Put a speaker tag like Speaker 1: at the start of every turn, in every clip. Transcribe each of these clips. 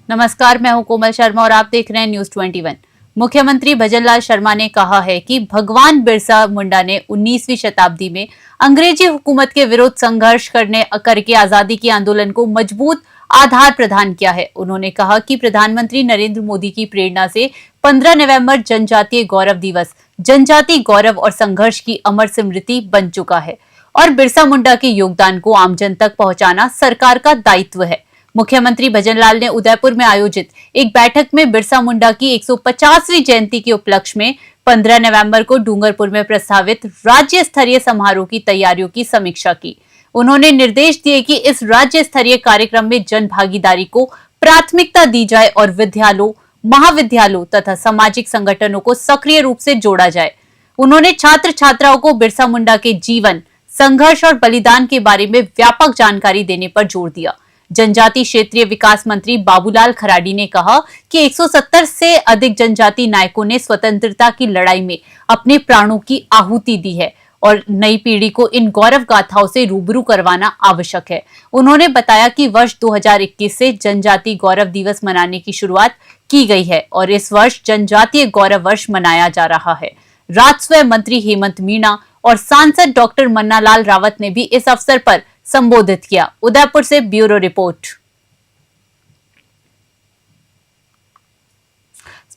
Speaker 1: नमस्कार, मैं हूं कोमल शर्मा और आप देख रहे हैं न्यूज 21। मुख्यमंत्री भजनलाल शर्मा ने कहा है कि भगवान बिरसा मुंडा ने 19वीं शताब्दी में अंग्रेजी हुकूमत के विरुद्ध संघर्ष करके आजादी के आंदोलन को मजबूत आधार प्रदान किया है। उन्होंने कहा कि प्रधानमंत्री नरेंद्र मोदी की प्रेरणा से 15 नवंबर जनजातीय गौरव दिवस जनजातीय गौरव और संघर्ष की अमर स्मृति बन चुका है और बिरसा मुंडा के योगदान को आमजन तक पहुंचाना सरकार का दायित्व है। मुख्यमंत्री भजनलाल ने उदयपुर में आयोजित एक बैठक में बिरसा मुंडा की 150वीं जयंती के उपलक्ष्य में 15 नवंबर को डूंगरपुर में प्रस्तावित राज्य स्तरीय समारोह की तैयारियों की समीक्षा की। उन्होंने निर्देश दिए कि इस राज्य स्तरीय कार्यक्रम में जन भागीदारी को प्राथमिकता दी जाए और विद्यालयों, महाविद्यालयों तथा सामाजिक संगठनों को सक्रिय रूप से जोड़ा जाए। उन्होंने छात्र छात्राओं को बिरसा मुंडा के जीवन, संघर्ष और बलिदान के बारे में व्यापक जानकारी देने पर जोर दिया। जनजाति क्षेत्रीय विकास मंत्री बाबूलाल खराडी ने कहा कि 170 से अधिक जनजाति नायकों ने स्वतंत्रता की लड़ाई में अपने प्राणों की आहुति दी है और नई पीढ़ी को इन गौरव गाथाओं से रूबरू करवाना आवश्यक है। उन्होंने बताया कि वर्ष 2021 से जनजाति गौरव दिवस मनाने की शुरुआत की गई है और इस वर्ष जनजातीय गौरव वर्ष मनाया जा रहा है। राजस्व मंत्री हेमंत मीणा और सांसद डॉक्टर मन्नालाल रावत ने भी इस अवसर पर संबोधित किया। उदयपुर से ब्यूरो रिपोर्ट।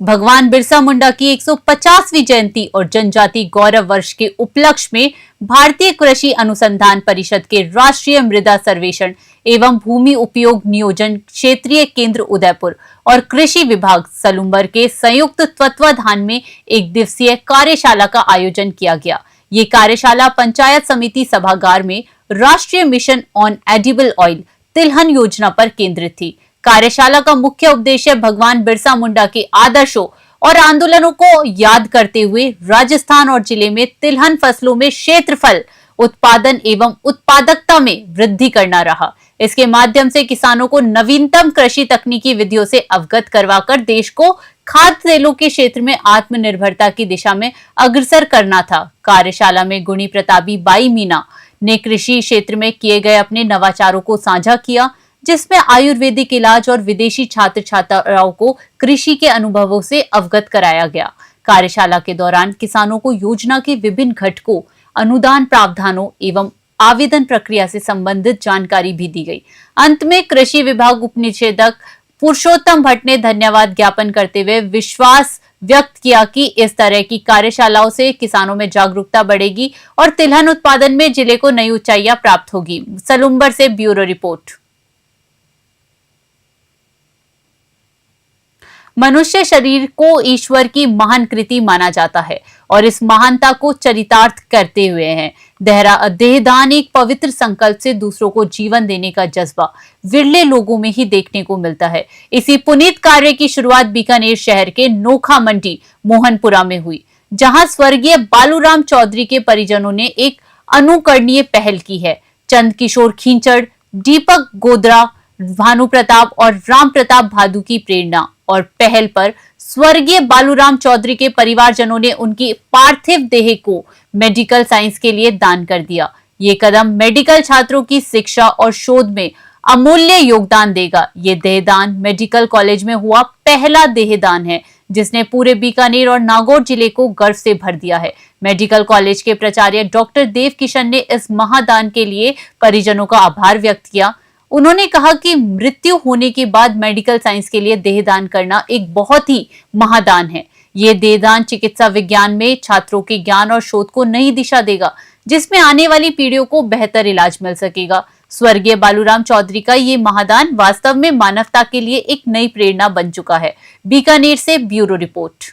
Speaker 1: भगवान बिरसा मुंडा की 150वीं जयंती और जनजाति गौरव वर्ष के उपलक्ष्य में भारतीय कृषि अनुसंधान परिषद के राष्ट्रीय मृदा सर्वेक्षण एवं भूमि उपयोग नियोजन क्षेत्रीय केंद्र उदयपुर और कृषि विभाग सलूम्बर के संयुक्त तत्वाधान में एक दिवसीय कार्यशाला का आयोजन किया गया। ये कार्यशाला पंचायत समिति सभागार में राष्ट्रीय मिशन ऑन एडिबल ऑयल तिलहन योजना पर केंद्रित थी। कार्यशाला का मुख्य उद्देश्य भगवान बिरसा मुंडा के आदर्शों और आंदोलनों को याद करते हुए राजस्थान और जिले में तिलहन फसलों में क्षेत्रफल उत्पादन एवं उत्पादकता में वृद्धि करना रहा। इसके माध्यम से किसानों को नवीनतम कृषि तकनीकी विधियों से अवगत करवाकर देश को खाद्य तेलों के क्षेत्र में आत्मनिर्भरता की दिशा में अग्रसर करना था। कार्यशाला में गुणी प्रतापी बाई मीना ने कृषि क्षेत्र में किए गए अपने नवाचारों को साझा किया, जिसमें आयुर्वेदिक इलाज और विदेशी छात्र छात्राओं को कृषि के अनुभवों से अवगत कराया गया। कार्यशाला के दौरान किसानों को योजना के विभिन्न घटकों, अनुदान प्रावधानों एवं आवेदन प्रक्रिया से संबंधित जानकारी भी दी गई। अंत में कृषि विभाग उपनिदेशक पुरुषोत्तम भट्ट ने धन्यवाद ज्ञापन करते हुए विश्वास व्यक्त किया कि इस तरह की कार्यशालाओं से किसानों में जागरूकता बढ़ेगी और तिलहन उत्पादन में जिले को नई ऊंचाइयां प्राप्त होगी। सलूम्बर से ब्यूरो रिपोर्ट। मनुष्य शरीर को ईश्वर की महान कृति माना जाता है और इस महानता को चरितार्थ करते हुए है। देहदान एक पवित्र संकल्प से दूसरों को जीवन देने का जज्बा विरले लोगों में ही देखने को मिलता है। इसी पुनीत कार्य की शुरुआत बीकानेर शहर के नोखा मंडी मोहनपुरा में हुई, जहां स्वर्गीय बालूराम चौधरी के परिजनों ने एक अनुकरणीय पहल की है। चंद किशोर खींचड़, दीपक गोदरा, भानु प्रताप और राम प्रताप भादु की प्रेरणा और पहल पर स्वर्गीय बालूराम चौधरी के परिवारजनों ने उनकी पार्थिव देह को मेडिकल साइंस के लिए दान कर दिया। ये कदम मेडिकल छात्रों की शिक्षा और शोध में अमूल्य योगदान देगा। ये देहदान मेडिकल कॉलेज में हुआ पहला देहदान है, जिसने पूरे बीकानेर और नागौर जिले को गर्व से भर दिया है। मेडिकल कॉलेज के प्राचार्य डॉक्टर देव किशन ने इस महादान के लिए परिजनों का आभार व्यक्त किया। उन्होंने कहा कि मृत्यु होने के बाद मेडिकल साइंस के लिए देहदान करना एक बहुत ही महादान है। ये देहदान चिकित्सा विज्ञान में छात्रों के ज्ञान और शोध को नई दिशा देगा, जिसमें आने वाली पीढ़ियों को बेहतर इलाज मिल सकेगा। स्वर्गीय बालूराम चौधरी का ये महादान वास्तव में मानवता के लिए एक नई प्रेरणा बन चुका है। बीकानेर से ब्यूरो रिपोर्ट।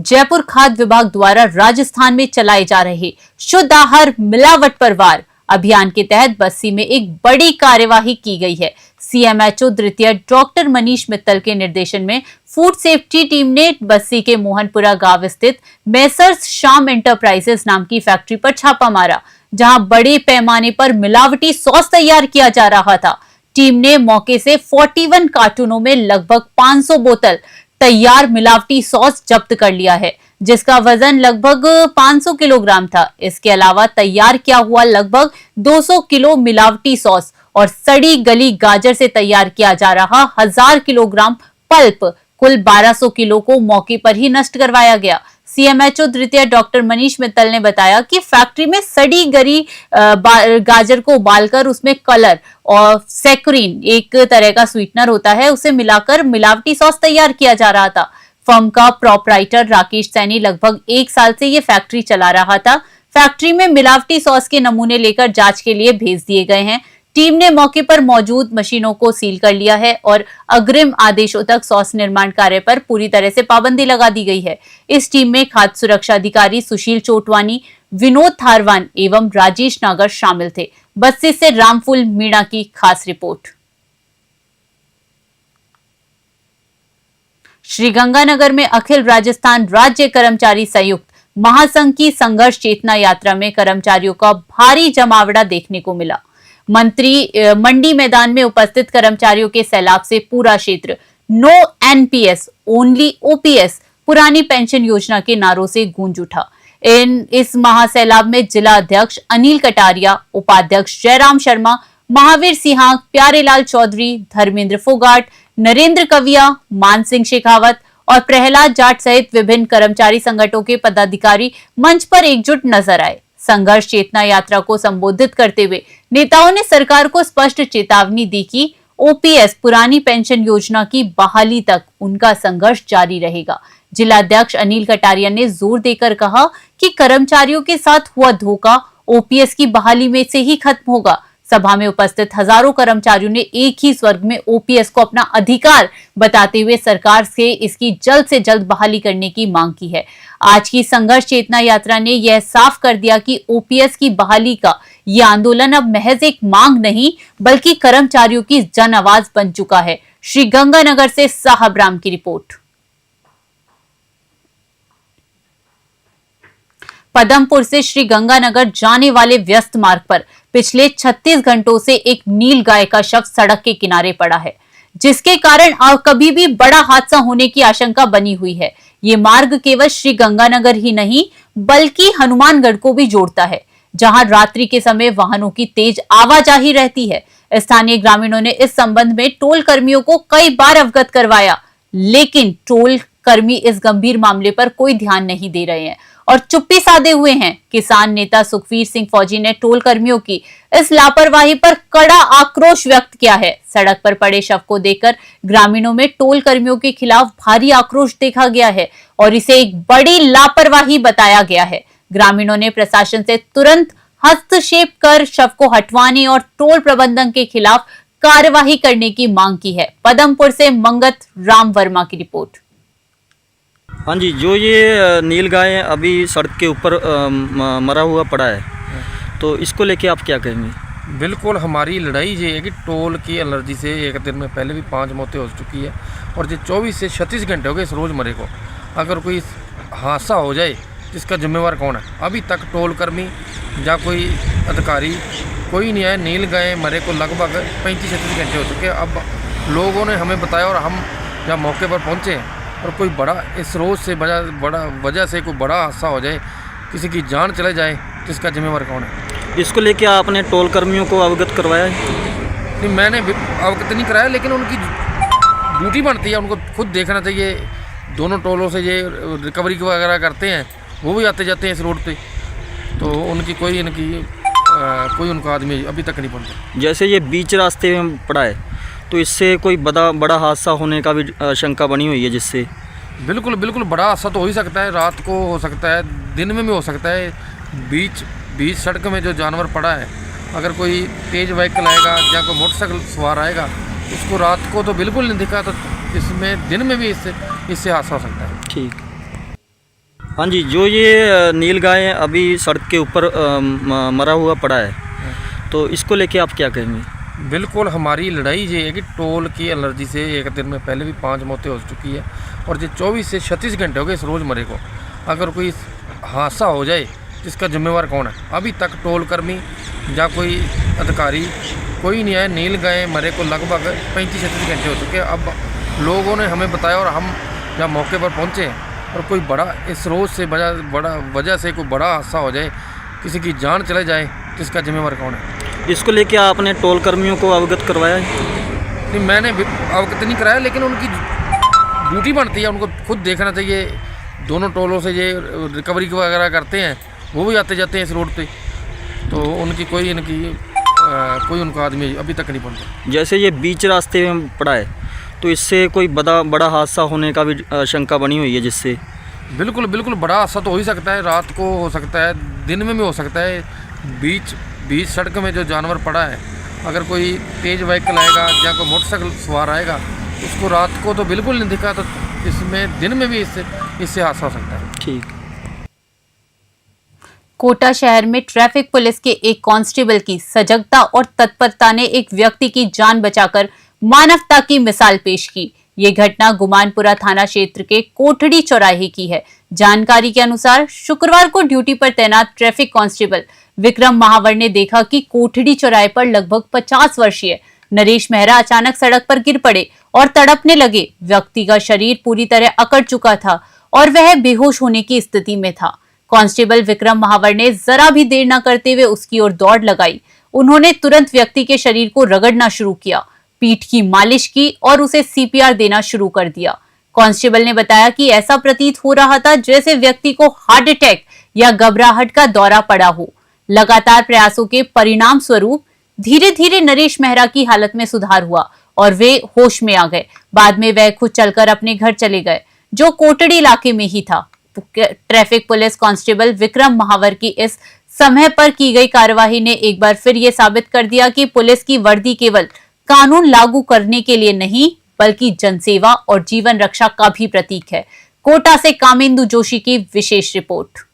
Speaker 1: जयपुर खाद्य विभाग द्वारा राजस्थान में चलाए जा रहे शुद्ध आहार मिलावट पर वार अभियान के तहत बस्सी में एक बड़ी कार्यवाही की गई है। सीएमएचओ द्वितीय डॉक्टर मनीष मित्तल के निर्देशन में फूड सेफ्टी टीम ने बस्सी के मोहनपुरा गांव स्थित मेसर्स श्याम एंटरप्राइजेस नाम की फैक्ट्री पर छापा मारा, जहां बड़े पैमाने पर मिलावटी सॉस तैयार किया जा रहा था। टीम ने मौके से 41 कार्टूनों में लगभग 500 बोतल तैयार मिलावटी सॉस जब्त कर लिया है, जिसका वजन लगभग 500 किलोग्राम था। इसके अलावा तैयार किया हुआ लगभग 200 किलो मिलावटी सॉस और सड़ी गली गाजर से तैयार किया जा रहा 1000 किलोग्राम पल्प कुल 1200 किलो को मौके पर ही नष्ट करवाया गया। सीएमएचओ द्वितीय डॉक्टर मनीष मित्तल ने बताया कि फैक्ट्री में सड़ी गली गाजर को उबालकर उसमें कलर और सैक्रिन, एक तरह का स्वीटनर होता है, उसे मिलाकर मिलावटी सॉस तैयार किया जा रहा था। फर्म का प्रोपराइटर राकेश सैनी लगभग 1 साल से ये फैक्ट्री चला रहा था। फैक्ट्री में मिलावटी सॉस के नमूने लेकर जांच के लिए भेज दिए गए हैं। टीम ने मौके पर मौजूद मशीनों को सील कर लिया है और अग्रिम आदेशों तक सॉस निर्माण कार्य पर पूरी तरह से पाबंदी लगा दी गई है। इस टीम में खाद्य सुरक्षा अधिकारी सुशील चोटवानी, विनोद थारवान एवं राजेश नागर शामिल थे। बस्ती से रामफुल मीणा की खास रिपोर्ट। श्रीगंगानगर में अखिल राजस्थान राज्य कर्मचारी संयुक्त महासंघ की संघर्ष चेतना यात्रा में कर्मचारियों का भारी जमावड़ा देखने को मिला। मंडी मैदान में उपस्थित कर्मचारियों के सैलाब से पूरा क्षेत्र नो एनपीएस ओनली ओपीएस पुरानी पेंशन योजना के नारों से गूंज उठा। इस महासैलाब में जिला अध्यक्ष अनिल कटारिया, उपाध्यक्ष जयराम शर्मा, महावीर सिंह, प्यारेलाल चौधरी, धर्मेंद्र फोगाट, नरेंद्र कविया, मान सिंह शेखावत और प्रहलाद जाट सहित विभिन्न कर्मचारी संगठनों के पदाधिकारी मंच पर एकजुट नजर आए। संघर्ष चेतना यात्रा को संबोधित करते हुए नेताओं ने सरकार को स्पष्ट चेतावनी दी कि ओपीएस पुरानी पेंशन योजना की बहाली तक उनका संघर्ष जारी रहेगा। जिलाध्यक्ष अनिल कटारिया ने जोर देकर कहा कि कर्मचारियों के साथ हुआ धोखा ओपीएस की बहाली में से ही खत्म होगा। सभा में उपस्थित हजारों कर्मचारियों ने एक ही स्वर में ओपीएस को अपना अधिकार बताते हुए सरकार से इसकी जल्द से जल्द बहाली करने की मांग की है। आज की संघर्ष चेतना यात्रा ने यह साफ कर दिया कि ओपीएस की बहाली का यह आंदोलन अब महज एक मांग नहीं बल्कि कर्मचारियों की जन आवाज बन चुका है। श्रीगंगानगर से साहब राम की रिपोर्ट। पदमपुर से श्रीगंगानगर जाने वाले व्यस्त मार्ग पर पिछले 36 घंटों से एक नील गाय का शव सड़क के किनारे पड़ा है, जिसके कारण कभी भी बड़ा हादसा होने की आशंका बनी हुई है। ये मार्ग केवल श्रीगंगानगर ही नहीं बल्कि हनुमानगढ़ को भी जोड़ता है, जहां रात्रि के समय वाहनों की तेज आवाजाही रहती है। स्थानीय ग्रामीणों ने इस संबंध में टोल कर्मियों को कई बार अवगत करवाया, लेकिन टोल कर्मी इस गंभीर मामले पर कोई ध्यान नहीं दे रहे हैं और चुप्पी साधे हुए हैं। किसान नेता सुखवीर सिंह फौजी ने टोल कर्मियों की इस लापरवाही पर कड़ा आक्रोश व्यक्त किया है। सड़क पर पड़े शव को देखकर ग्रामीणों में टोल कर्मियों के खिलाफ भारी आक्रोश देखा गया है और इसे एक बड़ी लापरवाही बताया गया है। ग्रामीणों ने प्रशासन से तुरंत हस्तक्षेप कर शव को हटवाने और टोल प्रबंधन के खिलाफ कार्यवाही करने की मांग की है। पदमपुर से मंगत राम वर्मा की रिपोर्ट।
Speaker 2: हाँ जी, जो ये नील गाय अभी सड़क के ऊपर मरा हुआ पड़ा है, तो इसको लेके आप क्या कहेंगे?
Speaker 3: बिल्कुल हमारी लड़ाई ये है कि टोल की एलर्जी से एक दिन में पहले भी 5 मौतें हो चुकी है और जो 24 से 36 घंटे हो गए इस रोज़ मरे को। अगर कोई हादसा हो जाए इसका जिम्मेवार कौन है? अभी तक टोल कर्मी या कोई अधिकारी कोई नहीं आया। नील गाय मरे को लगभग 35-36 घंटे हो चुके हैं। अब लोगों ने हमें बताया और हम जब मौके पर पहुँचे और कोई बड़ा इस रोज़ से वजह से कोई बड़ा हादसा हो जाए, किसी की जान चले जाए, तो इसका जिम्मेवार कौन है?
Speaker 2: इसको लेके आपने टोल कर्मियों को अवगत करवाया है?
Speaker 3: नहीं, मैंने अवगत नहीं कराया, लेकिन उनकी ड्यूटी बनती है, उनको खुद देखना चाहिए। दोनों टोलों से ये रिकवरी वगैरह करते हैं, वो भी आते जाते हैं इस रोड पे, तो उनकी कोई उनका आदमी अभी तक नहीं पहुँचा।
Speaker 2: जैसे ये बीच रास्ते में पड़ा है, तो इससे कोई बड़ा हादसा होने का भी आशंका बनी हुई है, जिससे
Speaker 3: बिल्कुल बड़ा हादसा तो हो ही सकता है। रात को हो सकता है, दिन में भी हो सकता है। बीच सड़क में जो जानवर पड़ा है, अगर कोई तेज़ व्हीकल आएगा या कोई मोटरसाइकिल सवार आएगा, उसको रात को तो बिल्कुल नहीं दिखा, तो इसमें दिन में भी इससे हादसा हो सकता है।
Speaker 2: ठीक। हाँ जी, जो ये नील गाय अभी सड़क के ऊपर मरा हुआ पड़ा है, तो इसको लेके आप क्या कहेंगे?
Speaker 3: बिल्कुल हमारी लड़ाई ये है कि टोल की एलर्जी से एक दिन में पहले भी 5 मौतें हो चुकी है और जो 24 से 36 घंटे हो गए इस रोज़ मरे को। अगर कोई हादसा हो जाए इसका जिम्मेवार कौन है? अभी तक टोल कर्मी या कोई अधिकारी कोई नहीं आया। नील गाय मरे को लगभग 35-36 घंटे हो चुके हैं। अब लोगों ने हमें बताया और हम जब मौके पर पहुँचे और कोई बड़ा इस रोज़ से वजह से कोई बड़ा हादसा हो जाए, किसी की जान चले जाए, तो इसका जिम्मेवार कौन है?
Speaker 2: इसको लेके आपने टोल कर्मियों को अवगत करवाया है?
Speaker 3: नहीं, मैंने अवगत नहीं कराया, लेकिन उनकी ड्यूटी बनती है, उनको खुद देखना चाहिए। दोनों टोलों से ये रिकवरी वगैरह करते हैं, वो भी आते जाते हैं इस रोड पे, तो उनकी कोई उनका आदमी अभी तक नहीं पहुंचा।
Speaker 2: जैसे ये बीच रास्ते में पड़ा है, तो इससे कोई बड़ा हादसा होने का भी शंका बनी हुई है, जिससे
Speaker 3: बिल्कुल बिल्कुल बड़ा हादसा तो हो ही सकता है, रात को हो सकता है, दिन में भी हो सकता है। बीच सड़क में जो जानवर पड़ा है, अगर कोई तेज़ व्हीकल आएगा या कोई मोटरसाइकिल सवार आएगा, उसको रात को तो बिल्कुल नहीं दिखा, तो इसमें दिन में भी इससे हादसा हो सकता है।
Speaker 2: ठीक।
Speaker 1: कोटा शहर में ट्रैफिक पुलिस के एक कांस्टेबल की सजगता और तत्परता ने एक व्यक्ति की जान बचाकर मानवता की मिसाल पेश की। ये घटना गुमानपुरा थाना क्षेत्र के कोठड़ी चौराहे की है। जानकारी के अनुसार शुक्रवार को ड्यूटी पर तैनात ट्रैफिक कांस्टेबल विक्रम महावर ने देखा कि कोठड़ी चौराहे पर लगभग 50 वर्षीय नरेश मेहरा अचानक सड़क पर गिर पड़े और तड़पने लगे। व्यक्ति का शरीर पूरी तरह अकड़ चुका था और वह बेहोश होने की स्थिति में था। कांस्टेबल विक्रम महावर ने जरा भी देर न करते हुए उसकी ओर दौड़ लगाई। उन्होंने तुरंत व्यक्ति के शरीर को रगड़ना शुरू किया, पीठ की मालिश की और उसे सीपीआर देना शुरू कर दिया। कांस्टेबल ने बताया कि ऐसा प्रतीत हो रहा था जैसे व्यक्ति को हार्ट अटैक या घबराहट का दौरा पड़ा हो। लगातार प्रयासों के परिणाम स्वरूप धीरे धीरे नरेश मेहरा की हालत में सुधार हुआ और वे होश में आ गए। बाद में वह खुद चलकर अपने घर चले गए, जो कोटड़ी इलाके में ही था। ट्रैफिक पुलिस कांस्टेबल विक्रम महावर की इस समय पर की गई कार्यवाही ने एक बार फिर ये साबित कर दिया कि पुलिस की वर्दी केवल कानून लागू करने के लिए नहीं, बल्कि जनसेवा और जीवन रक्षा का भी प्रतीक है। कोटा से कामेंदु जोशी की विशेष रिपोर्ट।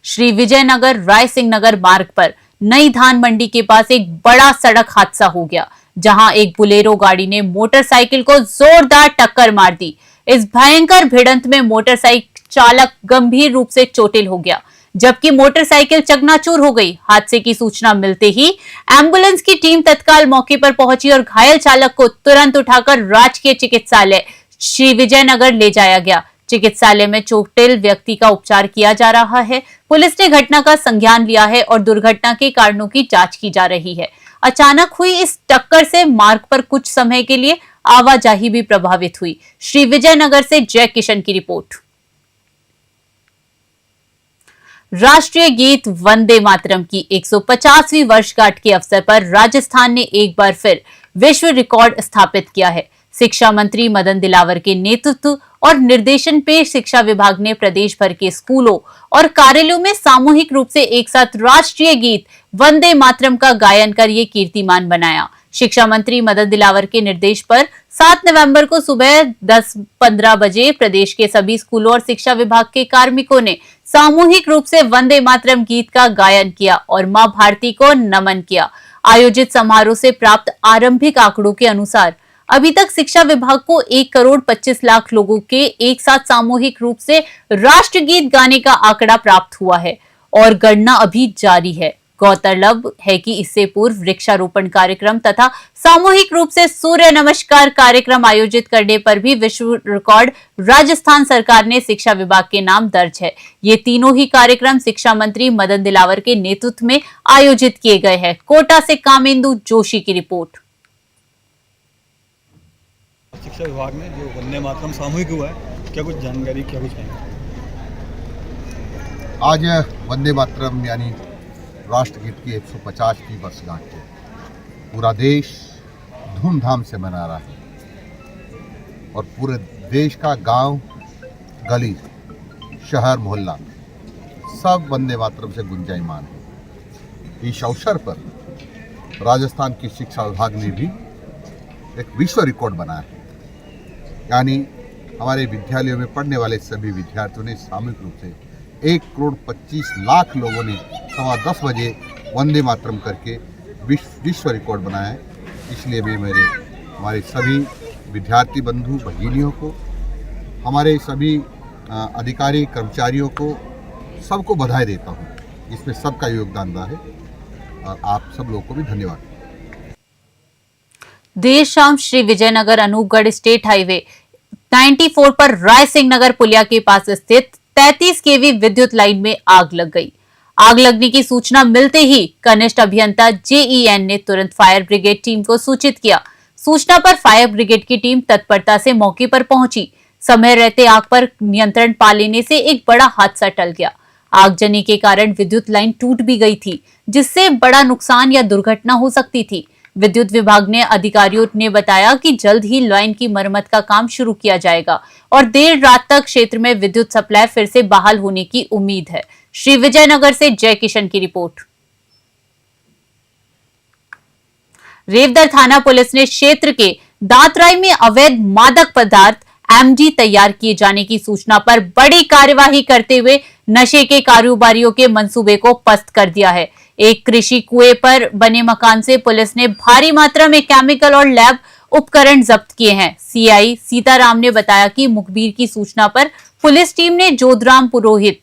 Speaker 1: श्री विजयनगर राय सिंह नगर मार्ग पर नई धान मंडी के पास एक बड़ा सड़क हादसा हो गया, जहां एक बुलेरो गाड़ी ने मोटरसाइकिल को जोरदार टक्कर मार दी। इस भयंकर भिड़ंत में मोटरसाइकिल चालक गंभीर रूप से चोटिल हो गया, जबकि मोटरसाइकिल चकनाचूर हो गई। हादसे की सूचना मिलते ही एम्बुलेंस की टीम तत्काल मौके पर पहुंची और घायल चालक को तुरंत उठाकर राजकीय चिकित्सालय श्री विजयनगर ले जाया गया। चिकित्सालय में चोटिल व्यक्ति का उपचार किया जा रहा है। पुलिस ने घटना का संज्ञान लिया है और दुर्घटना के कारणों की जांच की जा रही है। अचानक हुई इस टक्कर से मार्ग पर कुछ समय के लिए आवाजाही भी प्रभावित हुई। श्री विजयनगर से जय किशन की रिपोर्ट। राष्ट्रीय गीत वंदे मातरम की 150वीं वर्षगांठ के अवसर पर राजस्थान ने एक बार फिर विश्व रिकॉर्ड स्थापित किया है। शिक्षा मंत्री मदन दिलावर के नेतृत्व और निर्देशन पे शिक्षा विभाग ने प्रदेश भर के स्कूलों और कार्यालयों में सामूहिक रूप से एक साथ राष्ट्रीय गीत वंदे मातरम का गायन कर ये कीर्तिमान बनाया। शिक्षा मंत्री मदन दिलावर के निर्देश पर 7 नवंबर को सुबह 10:15 बजे प्रदेश के सभी स्कूलों और शिक्षा विभाग के कार्मिकों ने सामूहिक रूप से वंदे मातरम गीत का गायन किया और मां भारती को नमन किया। आयोजित समारोह से प्राप्त आरंभिक आंकड़ों के अनुसार अभी तक शिक्षा विभाग को 1,25,00,000 लोगों के एक साथ सामूहिक रूप से राष्ट्रगीत गाने का आंकड़ा प्राप्त हुआ है और गणना अभी जारी है। गौरतलब है कि इससे पूर्व वृक्षारोपण कार्यक्रम तथा सामूहिक रूप से सूर्य नमस्कार कार्यक्रम आयोजित करने पर भी विश्व रिकॉर्ड राजस्थान सरकार ने शिक्षा विभाग के नाम दर्ज है। ये तीनों ही कार्यक्रम शिक्षा मंत्री मदन दिलावर के नेतृत्व में आयोजित किए गए हैं। कोटा से कामेंदु जोशी की रिपोर्ट।
Speaker 4: शिक्षा विभाग में जो वंदे मातरम सामूहिक हुआ है, क्या कुछ जानकारी, क्या कुछ है?
Speaker 5: आज वंदे मातरम यानी राष्ट्रगीत की 150वीं वर्षगांठ है। पूरा देश धूमधाम से मना रहा है और पूरे देश का गांव, गली, शहर, मोहल्ला सब वंदे मातरम से गुंजायमान है। इस अवसर पर राजस्थान की शिक्षा विभाग ने भी एक विश्व रिकॉर्ड बनाया है, यानी हमारे विद्यालयों में पढ़ने वाले सभी विद्यार्थियों ने सामूहिक रूप से 1,25,00,000 लोगों ने 10:15 बजे वंदे मातरम करके विश्व रिकॉर्ड बनाया है। इसलिए मैं हमारे सभी विद्यार्थी बंधु भगिनियों को, हमारे सभी अधिकारी कर्मचारियों को, सबको बधाई देता हूँ। इसमें सबका योगदान रहा है और आप सब लोगों को भी धन्यवाद।
Speaker 1: देर शाम श्री विजयनगर अनूपगढ़ स्टेट हाईवे 94 पर राय सिंह नगर पुलिया के पास स्थित 33 केवी विद्युत लाइन में आग लग गई। आग लगने की सूचना मिलते ही कनिष्ठ अभियंता JEN ने तुरंत फायर ब्रिगेड टीम को सूचित किया। सूचना पर फायर ब्रिगेड की टीम तत्परता से मौके पर पहुंची। समय रहते आग पर नियंत्रण पा लेने से एक बड़ा हादसा टल गया। आगजनी के कारण विद्युत लाइन टूट भी गई थी, जिससे बड़ा नुकसान या दुर्घटना हो सकती थी। विद्युत विभाग ने अधिकारियों ने बताया कि जल्द ही लाइन की मरम्मत का काम शुरू किया जाएगा और देर रात तक क्षेत्र में विद्युत सप्लाई फिर से बहाल होने की उम्मीद है। श्री विजयनगर से जय किशन की रिपोर्ट। रेवदर थाना पुलिस ने क्षेत्र के दातराई में अवैध मादक पदार्थ MD तैयार किए जाने की सूचना पर बड़ी कार्यवाही करते हुए नशे के कारोबारियों के मंसूबे को पस्त कर दिया है। एक कृषि कुएं पर बने मकान से पुलिस ने भारी मात्रा में केमिकल और लैब उपकरण जब्त किए हैं। CI सीताराम ने बताया कि मुखबिर की सूचना पर पुलिस टीम ने जोधराम पुरोहित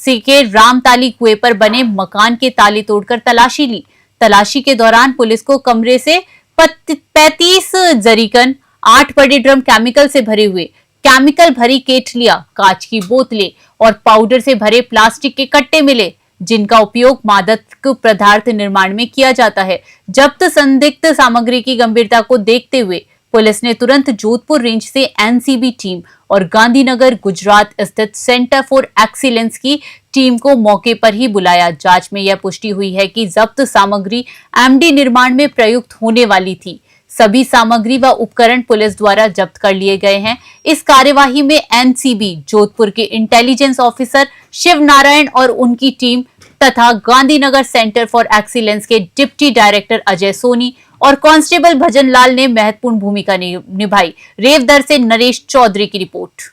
Speaker 1: के रामताली कुएं पर बने मकान के ताले तोड़कर तलाशी ली। तलाशी के दौरान पुलिस को कमरे से 35 जरीकन 8 बड़े ड्रम केमिकल से भरे हुए, केमिकल भरी केटलियां, कांच की बोतलें और पाउडर से भरे प्लास्टिक के कट्टे मिले, जिनका उपयोग मादक पदार्थ निर्माण में किया जाता है। जब्त संदिग्ध सामग्री की गंभीरता को देखते हुए पुलिस ने तुरंत जोधपुर रेंज से NCB टीम और गांधीनगर गुजरात स्थित सेंटर फॉर एक्सीलेंस की टीम को मौके पर ही बुलाया। जांच में यह पुष्टि हुई है कि जब्त सामग्री MD निर्माण में प्रयुक्त होने वाली थी। सभी सामग्री व उपकरण पुलिस द्वारा जब्त कर लिए गए हैं। इस कार्यवाही में NCB जोधपुर के इंटेलिजेंस ऑफिसर शिव नारायण और उनकी टीम तथा गांधीनगर सेंटर फॉर एक्सीलेंस के डिप्टी डायरेक्टर अजय सोनी और कांस्टेबल भजन लाल ने महत्वपूर्ण भूमिका निभाई। रेवदर से नरेश चौधरी की रिपोर्ट।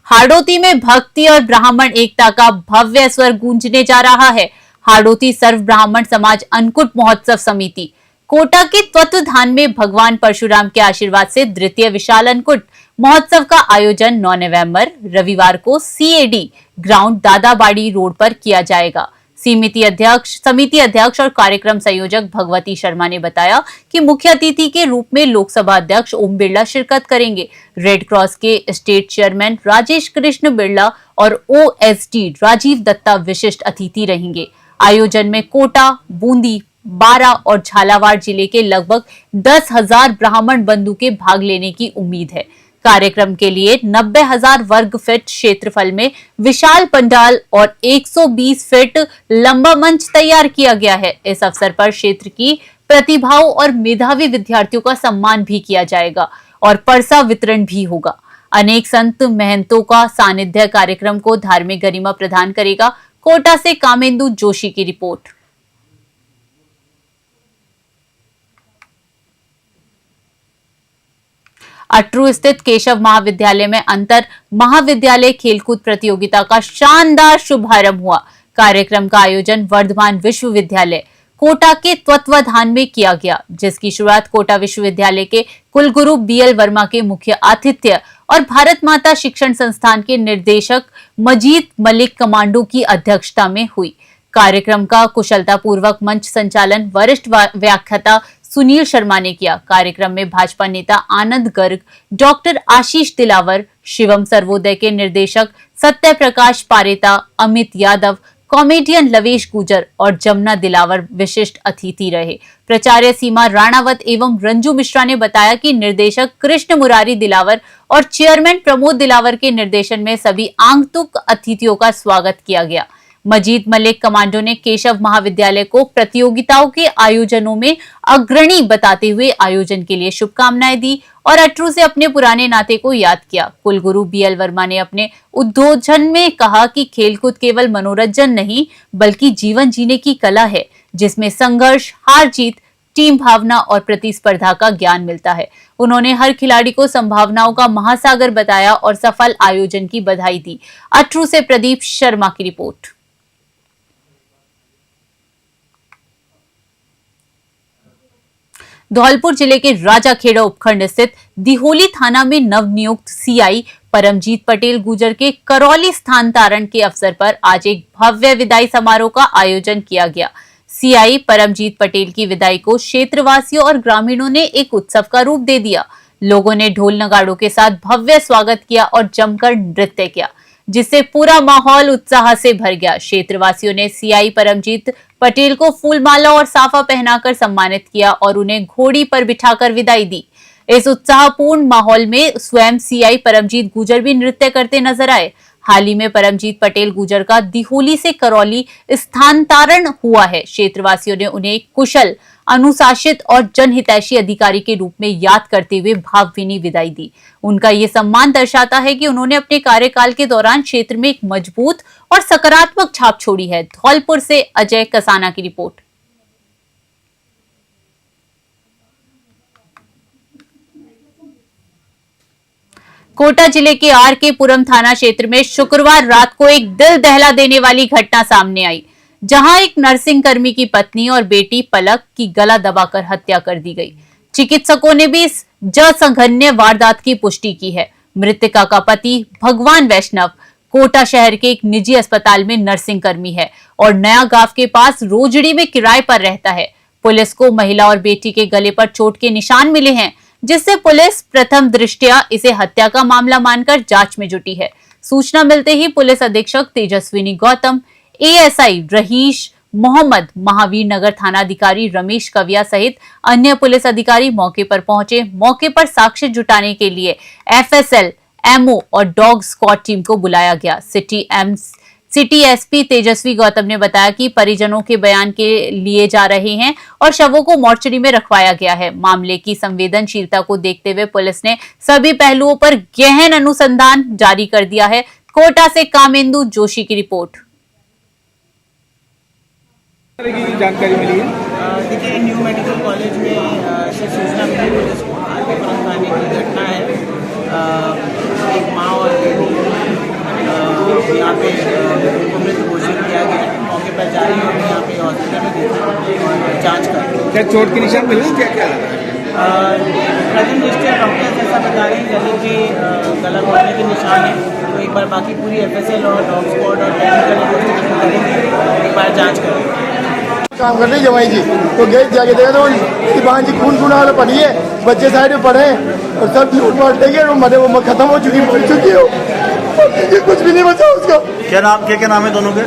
Speaker 1: हाड़ौती में भक्ति और ब्राह्मण एकता का भव्य स्वर गूंजने जा रहा है। हाड़ौती सर्व ब्राह्मण समाज अन्नकूट महोत्सव समिति कोटा के तत्वाधान में भगवान परशुराम के आशीर्वाद से द्वितीय विशाल अन्नकूट महोत्सव का आयोजन 9 नवंबर रविवार को CAD ग्राउंड दादाबाड़ी रोड पर किया जाएगा। समिति अध्यक्ष और कार्यक्रम संयोजक भगवती शर्मा ने बताया कि मुख्य अतिथि के रूप में लोकसभा अध्यक्ष ओम बिरला शिरकत करेंगे। रेड क्रॉस के स्टेट चेयरमैन राजेश कृष्ण बिरला और OSD राजीव दत्ता विशिष्ट अतिथि रहेंगे। आयोजन में कोटा, बूंदी, बारा और झालावाड़ जिले के लगभग 10,000 ब्राह्मण बंधु के भाग लेने की उम्मीद है। कार्यक्रम के लिए 90,000 वर्ग फीट क्षेत्रफल में विशाल पंडाल और 120 फीट लंबा मंच तैयार किया गया है। इस अवसर पर क्षेत्र की प्रतिभाओं और मेधावी विद्यार्थियों का सम्मान भी किया जाएगा और परसा वितरण भी होगा। अनेक संत महंतों का सानिध्य कार्यक्रम को धार्मिक गरिमा प्रदान करेगा। कोटा से कामेंदु जोशी की रिपोर्ट। अटरू स्थित केशव महाविद्यालय में अंतर महाविद्यालय खेलकूद प्रतियोगिता का शानदार शुभारंभ हुआ। कार्यक्रम का आयोजन वर्धमान विश्वविद्यालय कोटा के तत्वाधान में किया गया, जिसकी शुरुआत कोटा विश्वविद्यालय के कुलगुरु BL वर्मा के मुख्य आतिथ्य और भारत माता शिक्षण संस्थान के निर्देशक मजीद मलिक कमांडो की अध्यक्षता में हुई। कार्यक्रम का कुशलतापूर्वक मंच संचालन वरिष्ठ व्याख्याता सुनील शर्मा ने किया। कार्यक्रम में भाजपा नेता आनंद गर्ग, डॉक्टर आशीष दिलावर, शिवम सर्वोदय के निर्देशक सत्य प्रकाश पारेता, अमित यादव, कॉमेडियन लवेश गुजर और जमुना दिलावर विशिष्ट अतिथि रहे। प्राचार्य सीमा राणावत एवं रंजू मिश्रा ने बताया कि निर्देशक कृष्ण मुरारी दिलावर और चेयरमैन प्रमोद दिलावर के निर्देशन में सभी आगंतुक अतिथियों का स्वागत किया गया। मजीद मलिक कमांडो ने केशव महाविद्यालय को प्रतियोगिताओं के आयोजनों में अग्रणी बताते हुए आयोजन के लिए शुभकामनाएं दी और अटरू से अपने पुराने नाते को याद किया। कुलगुरु BL वर्मा ने अपने उद्बोधन में कहा कि खेलकूद केवल मनोरंजन नहीं बल्कि जीवन जीने की कला है, जिसमें संघर्ष, हार जीत, टीम भावना और प्रतिस्पर्धा का ज्ञान मिलता है। उन्होंने हर खिलाड़ी को संभावनाओं का महासागर बताया और सफल आयोजन की बधाई दी। अटरू से प्रदीप शर्मा की रिपोर्ट। धौलपुर जिले के राजाखेड़ा उपखंड स्थित दिहोली थाना में नवनियुक्त CI परमजीत पटेल गुजर के करौली स्थानांतरण के अवसर पर आज एक भव्य विदाई समारोह का आयोजन किया गया। CI परमजीत पटेल की विदाई को क्षेत्रवासियों और ग्रामीणों ने एक उत्सव का रूप दे दिया। लोगों ने ढोल नगाड़ों के साथ भव्य स्वागत किया और जमकर नृत्य किया, जिससे पूरा माहौल उत्साह से भर गया। क्षेत्रवासियों ने सीआई परमजीत पटेल को फूलमाला और साफा पहनाकर सम्मानित किया और उन्हें घोड़ी पर बिठाकर विदाई दी। इस उत्साहपूर्ण माहौल में स्वयं सीआई परमजीत गुर्जर भी नृत्य करते नजर आए। हाल ही में परमजीत पटेल गुर्जर का दिहोली से करौली स्थानांतरण हुआ है। क्षेत्रवासियों ने उन्हें कुशल, अनुशासित और जनहितैषी अधिकारी के रूप में याद करते हुए भावभीनी विदाई दी। उनका ये सम्मान दर्शाता है कि उन्होंने अपने कार्यकाल के दौरान क्षेत्र में एक मजबूत और सकारात्मक छाप छोड़ी है। धौलपुर से अजय कसाना की रिपोर्ट। कोटा जिले के आर के पुरम थाना क्षेत्र में शुक्रवार रात को एक दिल दहला देने वाली घटना सामने आई, जहां एक नर्सिंग कर्मी की पत्नी और बेटी पलक की गला दबाकर हत्या कर दी गई। चिकित्सकों ने भी इस जघन्य वारदात की पुष्टि की है। मृतका का पति भगवान वैष्णव कोटा शहर के एक निजी अस्पताल में नर्सिंग कर्मी है और नया गांव के पास रोजड़ी में किराए पर रहता है। पुलिस को महिला और बेटी के गले पर चोट के निशान मिले हैं, जिससे पुलिस प्रथम दृष्टया इसे हत्या का मामला मानकर जांच में जुटी है। सूचना मिलते ही पुलिस अधीक्षक तेजस्विनी गौतम, एएसआई रहीश मोहम्मद, महावीर नगर थानाधिकारी रमेश कविया सहित अन्य पुलिस अधिकारी मौके पर पहुंचे। मौके पर साक्ष्य जुटाने के लिए एफएसएल, एमओ और डॉग स्क्वाड टीम को बुलाया गया। सिटी एसपी तेजस्वी गौतम ने बताया कि परिजनों के बयान के लिए जा रहे हैं और शवों को मोर्चरी में रखवाया गया है। मामले की संवेदनशीलता को देखते हुए पुलिस ने सभी पहलुओं पर गहन अनुसंधान जारी कर दिया है। कोटा से कामेंदु जोशी की रिपोर्ट।
Speaker 4: की जानकारी मिली है।
Speaker 6: देखिए, न्यू मेडिकल कॉलेज में से सूचना मिली पुलिस को आगे पुरम थाने की घटना है। एक माँ और बेटी यहाँ पे उनको मृत घोषित किया गया। मौके पर जा रही है, यहाँ पे हॉस्पिटल में देखा और जाँच कर।
Speaker 4: क्या चोट के निशान मिले? क्या क्या
Speaker 6: प्रथम दृष्टया डॉक्टर ऐसा बता रहे हैं गले के गला घोटने के निशान है। तो एक बार बाकी पूरी एफएसएल और डॉग स्क्वाड और टेक्निकल इन्वेस्टिगेशन करेंगे, एक बार जाँच करेंगे।
Speaker 7: काम कर रही जवाई जी तो गए जाके देखा तो उसकी बहन जी खून वाला पड़ी है, बच्चे साइड में पड़े और सब लूट मार देंगे, मरे वो खत्म हो चुकी, मर चुकी हो, कुछ भी नहीं बचा उसका।
Speaker 8: क्या नाम है दोनों के?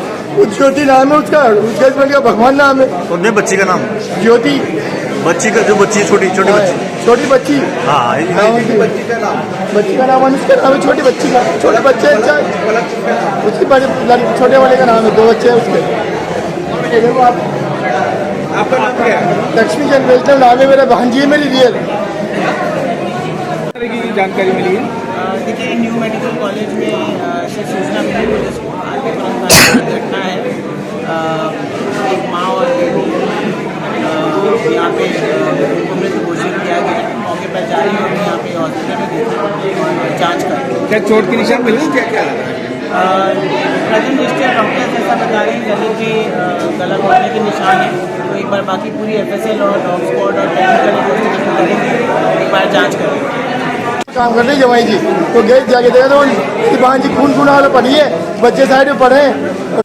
Speaker 7: ज्योति नाम है उसका हस्बैंड का भगवान नाम है।
Speaker 8: और बच्ची का नाम?
Speaker 7: ज्योति।
Speaker 8: बच्ची का जो बच्ची छोटी
Speaker 7: बच्ची
Speaker 8: हाँ
Speaker 7: बच्ची का नाम अनुष्का नाम है। छोटी बच्ची का, छोटे बच्चे उसकी छोटे वाले का नाम है। 2 बच्चे हैं उसके।
Speaker 4: आपका नाम क्या है?
Speaker 7: लक्ष्मी चंद वैष्णव नाम है मेरा, बहन जी है मेरी रियल।
Speaker 4: की जानकारी मिली है।
Speaker 6: देखिए, न्यू मेडिकल कॉलेज में से सूचना मिली पुलिस को आगे पुरम थाने की घटना है। एक माँ और बेटी यहाँ पे उनको मृत घोषित किया गया। मौके पर जा रही है, यहाँ पे हॉस्पिटल में देखा और जाँच कर।
Speaker 4: क्या चोट के निशान मिले? क्या क्या
Speaker 6: प्रथम दृष्टया डॉक्टर ऐसा बता रहे हैं गले के गला घोटने के निशान है। तो एक बार बाकी पूरी एफएसएल और डॉग स्क्वाड और टेक्निकल इन्वेस्टिगेशन करेंगे, एक बार जाँच करेंगे।
Speaker 7: काम कर रही जवाई जी तो गए जाके देखा तो उसकी बहन जी खून वाला पड़ी है, बच्चे साइड में पड़े।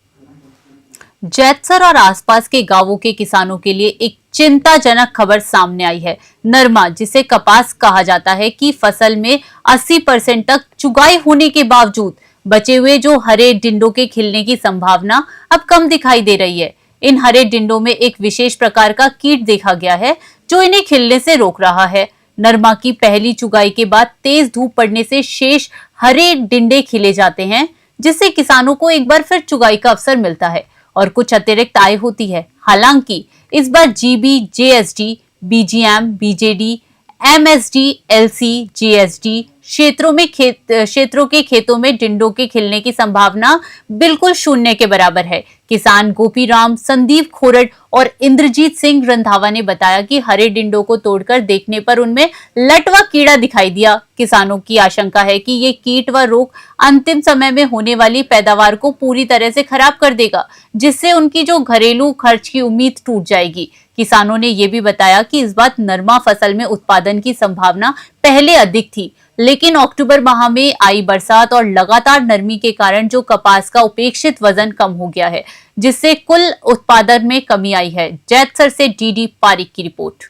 Speaker 1: जैतसर और आसपास के गांवों के किसानों के लिए एक चिंताजनक खबर सामने आई है। नरमा, जिसे कपास कहा जाता है, की फसल में 80% तक चुगाई होने के बावजूद बचे हुए जो हरे डिंडों के खिलने की संभावना अब कम दिखाई दे रही है। इन हरे डिंडों में एक विशेष प्रकार का कीट देखा गया है जो इन्हें खिलने से रोक रहा है। नरमा की पहली चुगाई के बाद तेज धूप पड़ने से शेष हरे डिंडे खिले जाते हैं, जिससे किसानों को एक बार फिर चुगाई का अवसर मिलता है और कुछ अतिरिक्त आय होती है। हालांकि इस बार GB, JSD, BGM, BJD, MSD, LC, GSD क्षेत्रों के खेतों में डिंडों के खिलने की संभावना बिल्कुल शून्य के बराबर है। किसान गोपीराम, संदीप खोरड और इंद्रजीत सिंह रंधावा ने बताया कि हरे डिंडों को तोड़कर देखने पर उनमें लटवा कीड़ा दिखाई दिया। किसानों की आशंका है कि ये कीट व रोग अंतिम समय में होने वाली पैदावार को पूरी तरह से खराब कर देगा, जिससे उनकी जो घरेलू खर्च की उम्मीद टूट जाएगी। किसानों ने यह भी बताया कि इस बार नरमा फसल में उत्पादन की संभावना पहले अधिक थी, लेकिन अक्टूबर माह में आई बरसात और लगातार नरमी के कारण जो कपास का उपेक्षित वजन कम हो गया है, जिससे कुल उत्पादन में कमी आई है। जैतसर से डीडी पारिक की रिपोर्ट।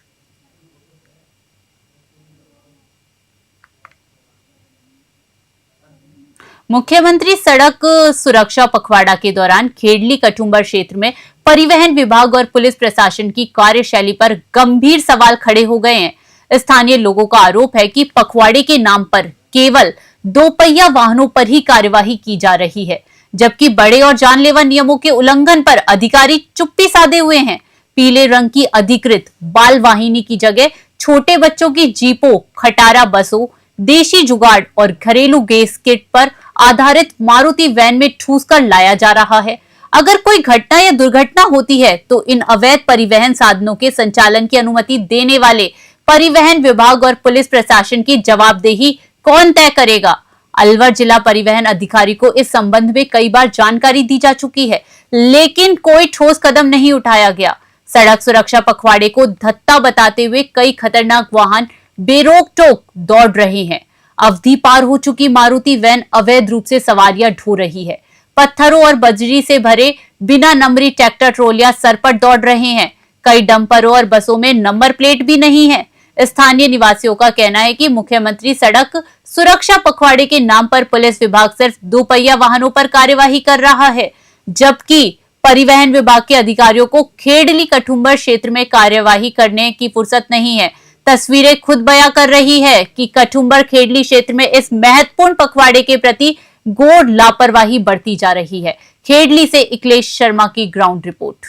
Speaker 1: मुख्यमंत्री सड़क सुरक्षा पखवाड़ा के दौरान खेडली कठुम्बर क्षेत्र में परिवहन विभाग और पुलिस प्रशासन की कार्यशैली पर गंभीर सवाल खड़े हो गए हैं। स्थानीय लोगों का आरोप है कि पखवाड़े के नाम पर केवल दोपहिया वाहनों पर ही कार्यवाही की जा रही है, जबकि बड़े और जानलेवा नियमों के उल्लंघन पर अधिकारी चुप्पी साधे हुए हैं। पीले रंग की अधिकृत बाल वाहिनी की जगह छोटे बच्चों की जीपों, खटारा बसों, देशी जुगाड़ और घरेलू गैस किट पर आधारित मारुति वैन में ठूस कर लाया जा रहा है। अगर कोई घटना या दुर्घटना होती है तो इन अवैध परिवहन साधनों के संचालन की अनुमति देने वाले परिवहन विभाग और पुलिस प्रशासन की जवाबदेही कौन तय करेगा? अलवर जिला परिवहन अधिकारी को इस संबंध में कई बार जानकारी दी जा चुकी है, लेकिन कोई ठोस कदम नहीं उठाया गया। सड़क सुरक्षा पखवाड़े को धत्ता बताते हुए कई खतरनाक वाहन बेरोक टोक दौड़ रहे हैं। अवधि पार हो चुकी मारुति वैन अवैध रूप से सवारियां ढो रही है। पत्थरों और बजरी से भरे बिना नंबरी ट्रैक्टर ट्रोलियां सर पर दौड़ रहे हैं। कई डंपरों और बसों में नंबर प्लेट भी नहीं है। स्थानीय निवासियों का कहना है कि मुख्यमंत्री सड़क सुरक्षा पखवाड़े के नाम पर पुलिस विभाग सिर्फ दोपहिया वाहनों पर कार्यवाही कर रहा है, जबकि परिवहन विभाग के अधिकारियों को खेडली कठुम्बर क्षेत्र में कार्यवाही करने की फुर्सत नहीं है। तस्वीरें खुद बयां कर रही है कि कठुम्बर खेडली क्षेत्र में इस महत्वपूर्ण पखवाड़े के प्रति घोर लापरवाही बढ़ती जा रही है। खेडली से इकलेश शर्मा की ग्राउंड रिपोर्ट।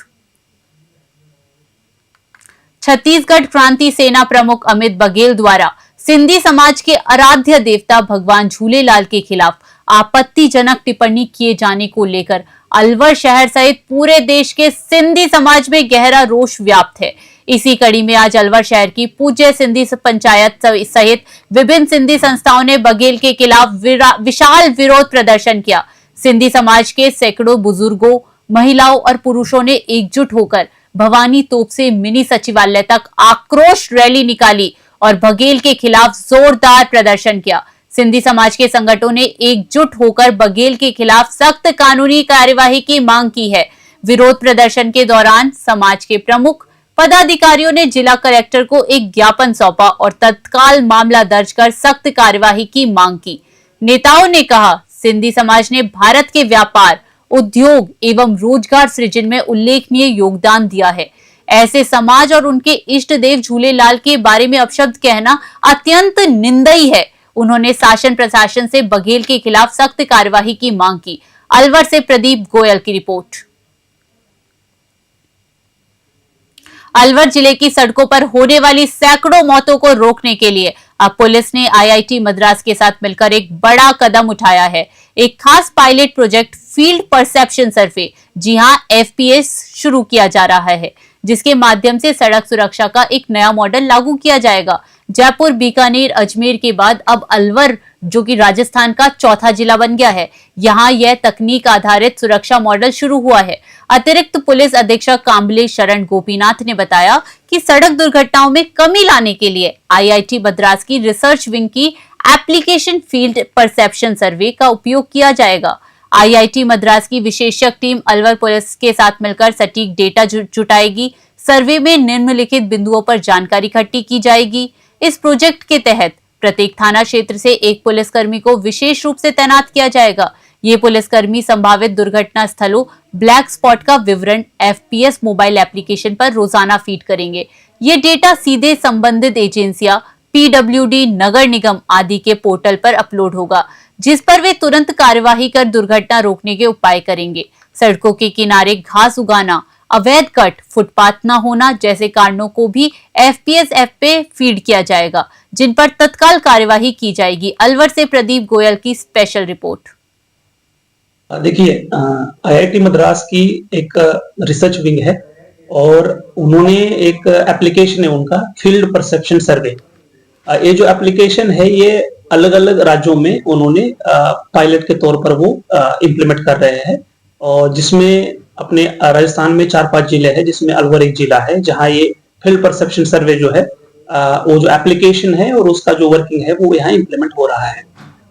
Speaker 1: छत्तीसगढ़ क्रांति सेना प्रमुख अमित बघेल द्वारा सिंधी समाज के आराध्य देवता भगवान झूलेलाल के खिलाफ आपत्तिजनक टिप्पणी किए जाने को लेकर अलवर शहर सहित पूरे देश के सिंधी समाज में गहरा रोष व्याप्त है। इसी कड़ी में आज अलवर शहर की पूज्य सिंधी पंचायत सहित विभिन्न सिंधी संस्थाओं ने बघेल के खिलाफ विशाल विरोध प्रदर्शन किया। सिंधी समाज के सैकड़ों बुजुर्गों, महिलाओं और पुरुषों ने एकजुट होकर भवानी तोप से मिनी सचिवालय तक आक्रोश रैली निकाली और बघेल के खिलाफ जोरदार प्रदर्शन किया। सिंधी समाज के संगठनों ने एकजुट होकर बघेल के खिलाफ सख्त कानूनी कार्यवाही की मांग की है। विरोध प्रदर्शन के दौरान समाज के प्रमुख पदाधिकारियों ने जिला कलेक्टर को एक ज्ञापन सौंपा और तत्काल मामला दर्ज कर सख्त कार्यवाही की मांग की। नेताओं ने कहा, सिंधी समाज ने भारत के व्यापार, उद्योग एवं रोजगार सृजन में उल्लेखनीय योगदान दिया है। ऐसे समाज और उनके इष्ट देव झूलेलाल के बारे में अपशब्द कहना अत्यंत निंदनीय है। उन्होंने शासन प्रशासन से बघेल के खिलाफ सख्त कार्यवाही की मांग की। अलवर से प्रदीप गोयल की रिपोर्ट। अलवर जिले की सड़कों पर होने वाली सैकड़ों मौतों को रोकने के लिए अब पुलिस ने आईआईटी मद्रास के साथ मिलकर एक बड़ा कदम उठाया है। एक खास पायलट प्रोजेक्ट फील्ड परसेप्शन सर्वे, जी हां, एफपीएस शुरू किया जा रहा है, जिसके माध्यम से सड़क सुरक्षा का एक नया मॉडल लागू किया जाएगा। जयपुर, बीकानेर, अजमेर के बाद अब अलवर, जो कि राजस्थान का चौथा जिला बन गया है, यहाँ यह तकनीक आधारित सुरक्षा मॉडल शुरू हुआ है। अतिरिक्त पुलिस अधीक्षक काम्बले शरण गोपीनाथ ने बताया कि सड़क दुर्घटनाओं में कमी लाने के लिए आईआईटी मद्रास की रिसर्च विंग की एप्लीकेशन फील्ड परसेप्शन सर्वे का उपयोग किया जाएगा। आईआईटी मद्रास की विशेषज्ञ टीम अलवर पुलिस के साथ मिलकर सटीक डेटा जुटाएगी। सर्वे में निम्नलिखित बिंदुओं पर जानकारी इकट्ठी की जाएगी। इस प्रोजेक्ट के तहत प्रत्येक थाना क्षेत्र से एक पुलिसकर्मी को विशेष रूप से तैनात किया जाएगा। ये पुलिसकर्मी संभावित दुर्घटना स्थलों, ब्लैक स्पॉट का विवरण एफपीएस मोबाइल एप्लीकेशन पर रोजाना फीड करेंगे। ये डेटा सीधे संबंधित एजेंसियां, पीडब्ल्यूडी, नगर निगम आदि के पोर्टल पर अपलोड होगा, जिस पर वे तुरंत कार्यवाही कर दुर्घटना रोकने के उपाय करेंगे। सड़कों के किनारे घास उगाना, अवैध कट, फुटपाथ न होना जैसे कारणों को भी एफपीएस ऐप पे फीड किया जाएगा, जिन पर तत्काल कार्यवाही की जाएगी। अलवर से प्रदीप गोयल की स्पेशल रिपोर्ट।
Speaker 9: देखिए, आईआईटी मद्रास की एक रिसर्च विंग है और उन्होंने एक एप्लीकेशन है उनका, फील्ड परसेप्शन सर्वे। ये जो एप्लीकेशन है ये अलग अलग राज्यों में उन्होंने पायलट के तौर पर वो इम्प्लीमेंट कर रहे हैं, और जिसमें अपने राजस्थान में 4-5 जिले हैं, जिसमें अलवर एक जिला है, जहां ये फील्ड परसेप्शन सर्वे जो है वो जो एप्लीकेशन है और उसका जो वर्किंग है वो यहाँ इम्प्लीमेंट हो रहा है।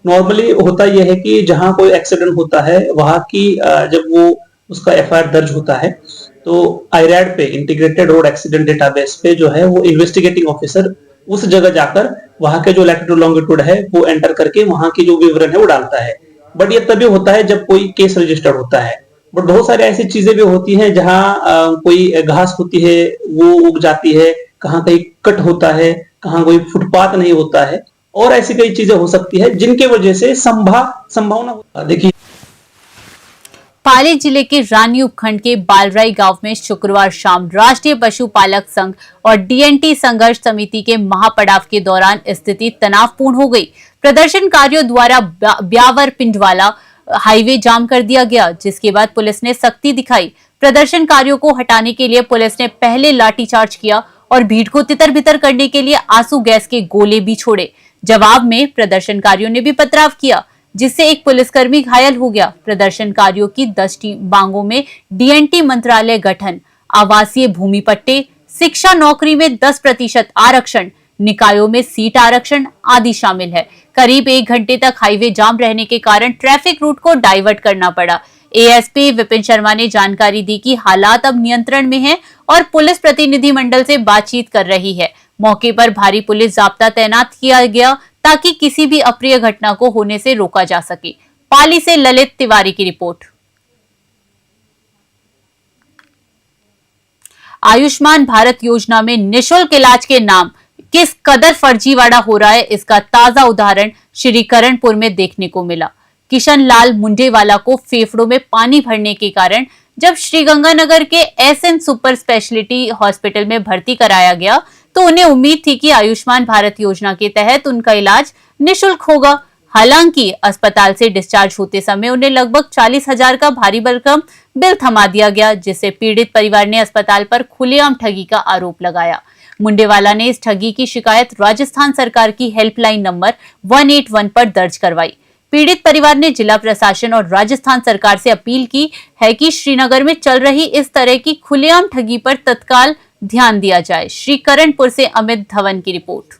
Speaker 9: नॉर्मली होता यह है कि जहां कोई एक्सीडेंट होता है वहां की जब वो उसका एफआईआर दर्ज होता है तो आईरैड पे, इंटीग्रेटेड रोड एक्सीडेंट डेटाबेस पे जो है वो इन्वेस्टिगेटिंग ऑफिसर उस जगह जाकर वहां के जो लैटिट्यूड लॉन्गिट्यूड है वो एंटर करके वहां की जो विवरण है वो डालता है। बट ये तभी होता है जब कोई केस रजिस्टर्ड होता है। बट बहुत सारी ऐसी चीजें भी होती हैं जहां कोई घास होती है वो उग जाती है, कहाँ कहीं कट होता है, कहाँ कोई फुटपाथ नहीं होता है, और ऐसी कई चीजें हो सकती है जिनके वजह से संभावना देखिए।
Speaker 1: पाली जिले के रानी उपखंड के बालराई गांव में शुक्रवार शाम राष्ट्रीय पशुपालक संघ और डीएनटी संघर्ष समिति के महापड़ाव के दौरान स्थिति तनावपूर्ण हो गई। प्रदर्शनकारियों द्वारा ब्यावर पिंडवाला हाईवे जाम कर दिया गया, जिसके बाद पुलिस ने सख्ती दिखाई। प्रदर्शनकारियों को हटाने के लिए पुलिस ने पहले लाठीचार्ज किया और भीड़ को तितर-बितर करने के लिए आंसू गैस के गोले भी छोड़े। जवाब में प्रदर्शनकारियों ने भी पथराव किया, जिससे एक पुलिसकर्मी घायल हो गया। प्रदर्शनकारियों की 10 मांगों में डीएनटी मंत्रालय गठन, आवासीय भूमि पट्टे, शिक्षा नौकरी में 10% आरक्षण, निकायों में सीट आरक्षण आदि शामिल है। करीब 1 घंटे तक हाईवे जाम रहने के कारण ट्रैफिक रूट को डाइवर्ट करना पड़ा। एएसपी विपिन शर्मा ने जानकारी दी कि हालात अब नियंत्रण में हैं और पुलिस प्रतिनिधि मंडल से बातचीत कर रही है। मौके पर भारी पुलिस जाब्ता तैनात किया गया ताकि किसी भी अप्रिय घटना को होने से रोका जा सके। पाली से ललित तिवारी की रिपोर्ट। आयुष्मान भारत योजना में निशुल्क इलाज के नाम किस कदर फर्जीवाड़ा हो रहा है, इसका ताजा उदाहरण श्री करणपुर में देखने को मिला। किशन लाल मुंडेवाला को फेफड़ों में पानी भरने के कारण जब श्रीगंगानगर के एसएन सुपर स्पेशलिटी हॉस्पिटल में भर्ती कराया गया तो उन्हें उम्मीद थी कि आयुष्मान भारत योजना के तहत उनका इलाज निशुल्क होगा। हालांकि अस्पताल से डिस्चार्ज होते समय उन्हें लगभग 40,000 का भारी भरकम बिल थमा दिया गया, जिससे पीड़ित परिवार ने अस्पताल पर खुलेआम ठगी का आरोप लगाया। मुंडेवाला ने इस ठगी की शिकायत राजस्थान सरकार की हेल्पलाइन नंबर 181 पर दर्ज करवाई। पीड़ित परिवार ने जिला प्रशासन और राजस्थान सरकार से अपील की है कि श्रीनगर में चल रही इस तरह की खुलेआम ठगी पर तत्काल ध्यान दिया जाए। श्री करणपुर से अमित धवन की रिपोर्ट।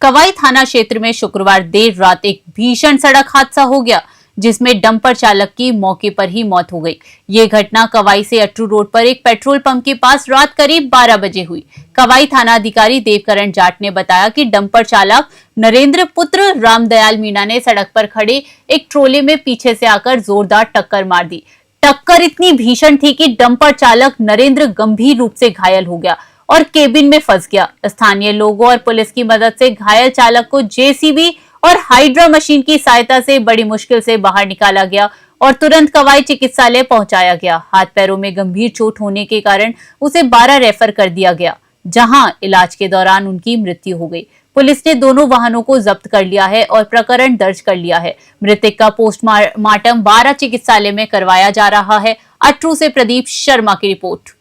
Speaker 1: कवाई थाना क्षेत्र में शुक्रवार देर रात एक भीषण सड़क हादसा हो गया, जिसमें डंपर चालक की मौके पर ही मौत हो गई। ये घटना कवाई से अट्रू रोड पर एक पेट्रोल पंप के पास रात करीब 12 बजे हुई। कवाई थाना अधिकारी देवकरण जाट ने बताया कि डंपर चालक नरेंद्र पुत्र रामदयाल मीणा ने सड़क पर खड़े एक ट्रोले में पीछे से आकर जोरदार टक्कर मार दी। टक्कर इतनी भीषण थी कि डंपर चालक नरेंद्र गंभीर रूप से घायल हो गया और केबिन में फंस गया। स्थानीय लोगों और पुलिस की मदद से घायल चालक को जेसीबी और हाइड्रा मशीन की सहायता से बड़ी मुश्किल से बाहर निकाला गया और तुरंत कवाई चिकित्सालय पहुंचाया गया। हाथ पैरों में गंभीर चोट होने के कारण उसे 12 रेफर कर दिया गया, जहां इलाज के दौरान उनकी मृत्यु हो गई। पुलिस ने दोनों वाहनों को जब्त कर लिया है और प्रकरण दर्ज कर लिया है। मृतक का पोस्टमार्टम 12 चिकित्सालय में करवाया जा रहा है। अट्रू से प्रदीप शर्मा की रिपोर्ट।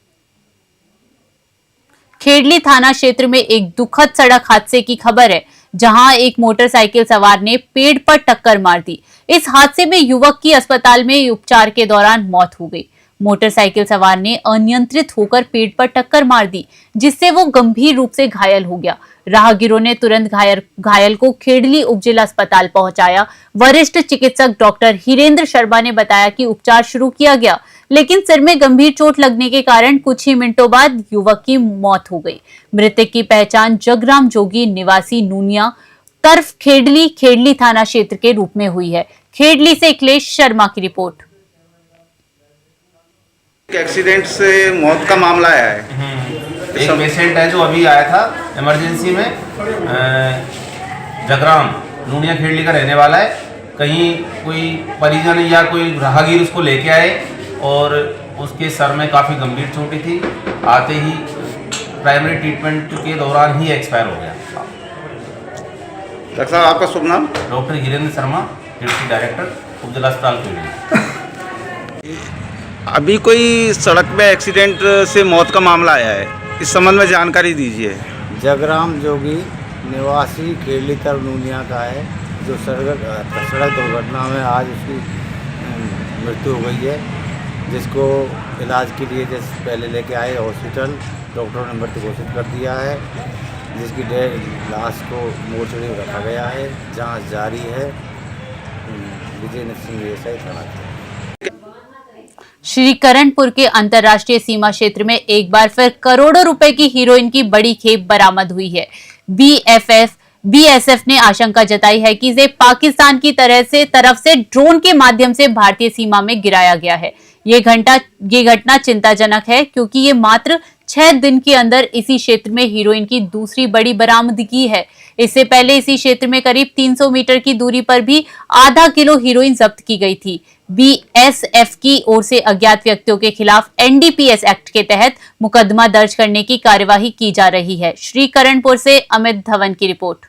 Speaker 1: खेड़ली थाना क्षेत्र में एक दुखद सड़क हादसे की खबर है, जहां एक मोटरसाइकिल सवार ने पेड़ पर टक्कर मार दी। इस हादसे में युवक की अस्पताल में उपचार के दौरान मौत हो गई। मोटरसाइकिल सवार ने अनियंत्रित होकर पेड़ पर टक्कर मार दी, जिससे वो गंभीर रूप से घायल हो गया। राहगीरों ने तुरंत घायल को खेड़ली उपजिला अस्पताल पहुंचाया। वरिष्ठ चिकित्सक डॉक्टर हिरेंद्र शर्मा ने बताया कि उपचार शुरू किया गया, लेकिन सिर में गंभीर चोट लगने के कारण कुछ ही मिनटों बाद युवक की मौत हो गई। मृतक की पहचान जगराम जोगी निवासी नूनिया तरफ खेड़ली थाना क्षेत्र के रूप में हुई है। खेड़ली से अखिलेश शर्मा की रिपोर्ट।
Speaker 8: एक्सीडेंट से मौत का मामला आया है।
Speaker 10: एक पेशेंट है जो अभी आया था इमरजेंसी में, जगराम नूनिया खेड़ली का रहने वाला है। कहीं कोई परिजन या कोई राहगीर उसको लेके आए और उसके सर में काफ़ी गंभीर चोटें थी। आते ही प्राइमरी ट्रीटमेंट के दौरान ही एक्सपायर हो गया।
Speaker 8: डॉक्टर साहब, आपका शुभ नाम?
Speaker 10: Doctor Hirendra Sharma, deputy director उपजिला अस्पताल खेड़ली।
Speaker 8: अभी कोई सड़क में एक्सीडेंट से मौत का मामला आया है, इस संबंध में जानकारी दीजिए।
Speaker 11: जगराम जोगी निवासी खेड़ली तरफ नूनिया का है, जो सड़क दुर्घटना में आज उसकी मृत्यु हो गई है, जिसको इलाज के लिए जैसे पहले लेके आए हॉस्पिटल, डॉक्टरों ने मृत्यु घोषित कर दिया है, जिसकी लाश को मोर्चरी में रखा गया है। जांच जारी है। विजय सिंह एसआई थाना।
Speaker 1: श्री करणपुर के अंतर्राष्ट्रीय सीमा क्षेत्र में एक बार फिर करोड़ों रुपए की हीरोइन की बड़ी खेप बरामद हुई है। बीएफएफ बीएसएफ ने आशंका जताई है कि इसे पाकिस्तान की तरफ से ड्रोन के माध्यम से भारतीय सीमा में गिराया गया है। ये घटना चिंताजनक है क्योंकि ये मात्र 6 दिन के अंदर इसी क्षेत्र में हीरोइन की दूसरी बड़ी बरामदगी है। इससे पहले इसी क्षेत्र में करीब 300 मीटर की दूरी पर भी आधा किलो हीरोइन जब्त की गई थी। बीएसएफ की ओर से अज्ञात व्यक्तियों के खिलाफ एनडीपीएस एक्ट के तहत मुकदमा दर्ज करने की कार्यवाही की जा रही है। श्रीकरणपुर से अमित धवन की रिपोर्ट।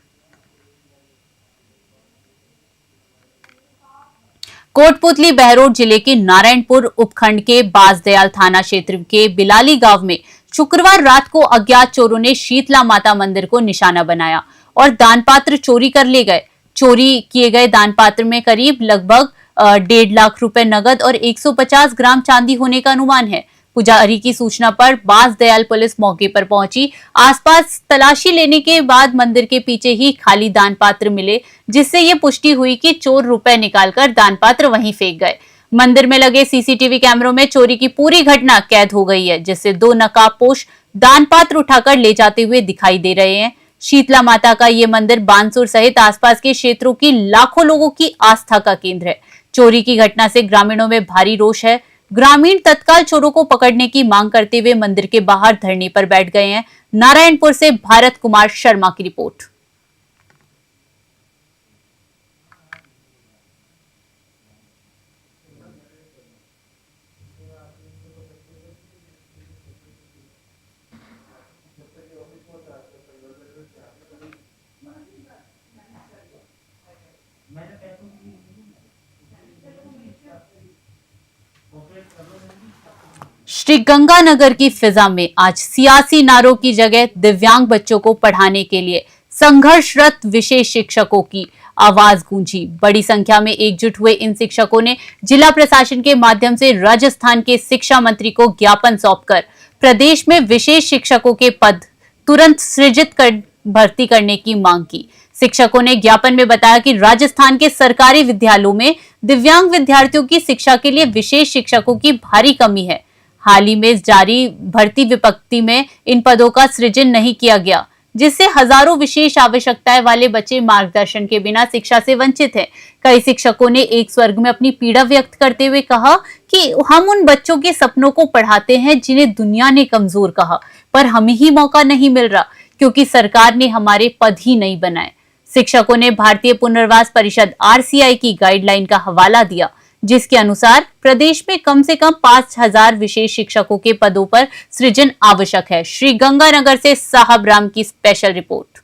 Speaker 1: कोटपुतली बहरोड जिले के नारायणपुर उपखंड के बाजदयाल थाना क्षेत्र के बिलाली गांव में शुक्रवार रात को अज्ञात चोरों ने शीतला माता मंदिर को निशाना बनाया और दान पात्र चोरी कर ले गए। चोरी किए गए दान पात्र में करीब लगभग 1.5 लाख रुपए नगद और 150 ग्राम चांदी होने का अनुमान है। पुजारी की सूचना पर बाजदयाल पुलिस मौके पर पहुंची। आसपास तलाशी लेने के बाद मंदिर के पीछे ही खाली दान पात्र मिले, जिससे ये पुष्टि हुई कि चोर रुपए निकालकर दान पात्र वहीं फेंक गए। मंदिर में लगे सीसीटीवी कैमरों में चोरी की पूरी घटना कैद हो गई है, जिससे 2 नकाबपोश दान पात्र उठाकर ले जाते हुए दिखाई दे रहे हैं। शीतला माता का ये मंदिर बानसूर सहित आसपास के क्षेत्रों की लाखों लोगों की आस्था का केंद्र है। चोरी की घटना से ग्रामीणों में भारी रोष है। ग्रामीण तत्काल चोरों को पकड़ने की मांग करते हुए मंदिर के बाहर धरने पर बैठ गए हैं। नारायणपुर से भारत कुमार शर्मा की रिपोर्ट। श्री गंगानगर की फिजा में आज सियासी नारों की जगह दिव्यांग बच्चों को पढ़ाने के लिए संघर्षरत विशेष शिक्षकों की आवाज गूंजी। बड़ी संख्या में एकजुट हुए इन शिक्षकों ने जिला प्रशासन के माध्यम से राजस्थान के शिक्षा मंत्री को ज्ञापन सौंपकर प्रदेश में विशेष शिक्षकों के पद तुरंत सृजित कर भर्ती करने की मांग की। शिक्षकों ने ज्ञापन में बताया कि राजस्थान के सरकारी विद्यालयों में दिव्यांग विद्यार्थियों की शिक्षा के लिए विशेष शिक्षकों की भारी कमी है। हाल ही में जारी भर्ती विज्ञप्ति में इन पदों का सृजन नहीं किया गया, जिससे हजारों विशेष आवश्यकताएं वाले बच्चे मार्गदर्शन के बिना शिक्षा से वंचित हैं। कई शिक्षकों ने एक स्वर्ग में अपनी पीड़ा व्यक्त करते हुए कहा कि हम उन बच्चों के सपनों को पढ़ाते हैं जिन्हें दुनिया ने कमजोर कहा, पर हमें ही मौका नहीं मिल रहा क्योंकि सरकार ने हमारे पद ही नहीं बनाए। शिक्षकों ने भारतीय पुनर्वास परिषद आरसीआई की गाइडलाइन का हवाला दिया, जिसके अनुसार प्रदेश में कम से कम 5000 विशेष शिक्षकों के पदों पर सृजन आवश्यक है। श्री गंगानगर से साहब राम की स्पेशल रिपोर्ट।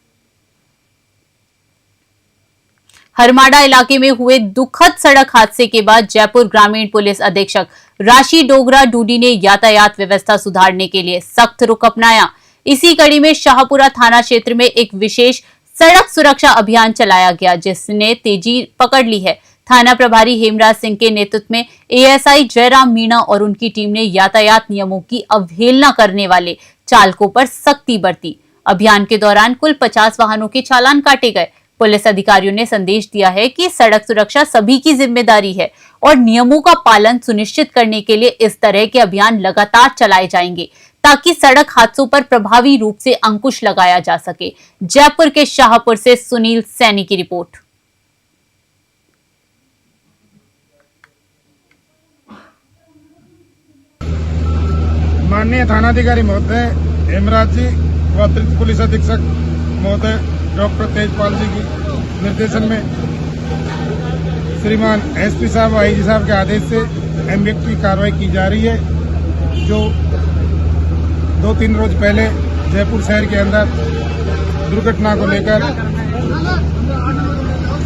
Speaker 1: हरमाड़ा इलाके में हुए दुखद सड़क हादसे के बाद जयपुर ग्रामीण पुलिस अधीक्षक राशि डोगरा डूडी ने यातायात व्यवस्था सुधारने के लिए सख्त रुख अपनाया। इसी कड़ी में शाहपुरा थाना क्षेत्र में एक विशेष सड़क सुरक्षा अभियान चलाया गया, जिसने तेजी पकड़ ली है। थाना प्रभारी हेमराज सिंह के नेतृत्व में एएसआई जयराम मीणा और उनकी टीम ने यातायात नियमों की अवहेलना करने वाले चालकों पर सख्ती बरती। अभियान के दौरान कुल 50 वाहनों के चालान काटे गए। पुलिस अधिकारियों ने संदेश दिया है कि सड़क सुरक्षा सभी की जिम्मेदारी है और नियमों का पालन सुनिश्चित करने के लिए इस तरह के अभियान लगातार चलाए जाएंगे ताकि सड़क हादसों पर प्रभावी रूप से अंकुश लगाया जा सके। जयपुर के शाहपुर से सुनील सैनी की रिपोर्ट।
Speaker 7: माननीय थानाधिकारी महोदय हेमराज जी व अतिरिक्त पुलिस अधीक्षक महोदय डॉक्टर तेजपाल जी की निर्देशन में श्रीमान एसपी साहब आईजी साहब के आदेश से एमबीएक्ट की कार्रवाई की जा रही है, जो 2-3 रोज पहले जयपुर शहर के अंदर दुर्घटना को लेकर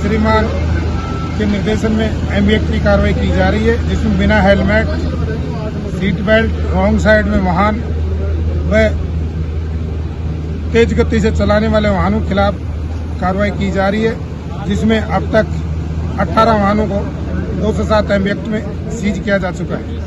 Speaker 7: श्रीमान के निर्देशन में एमबीएक्ट की कार्रवाई की जा रही है, जिसमें बिना helmet, seat belt, wrong side में वाहन व तेज गति से चलाने वाले वाहनों के खिलाफ कार्रवाई की जा रही है, जिसमें अब तक 18 वाहनों को 207 एमबीएक्ट में सीज किया जा चुका है।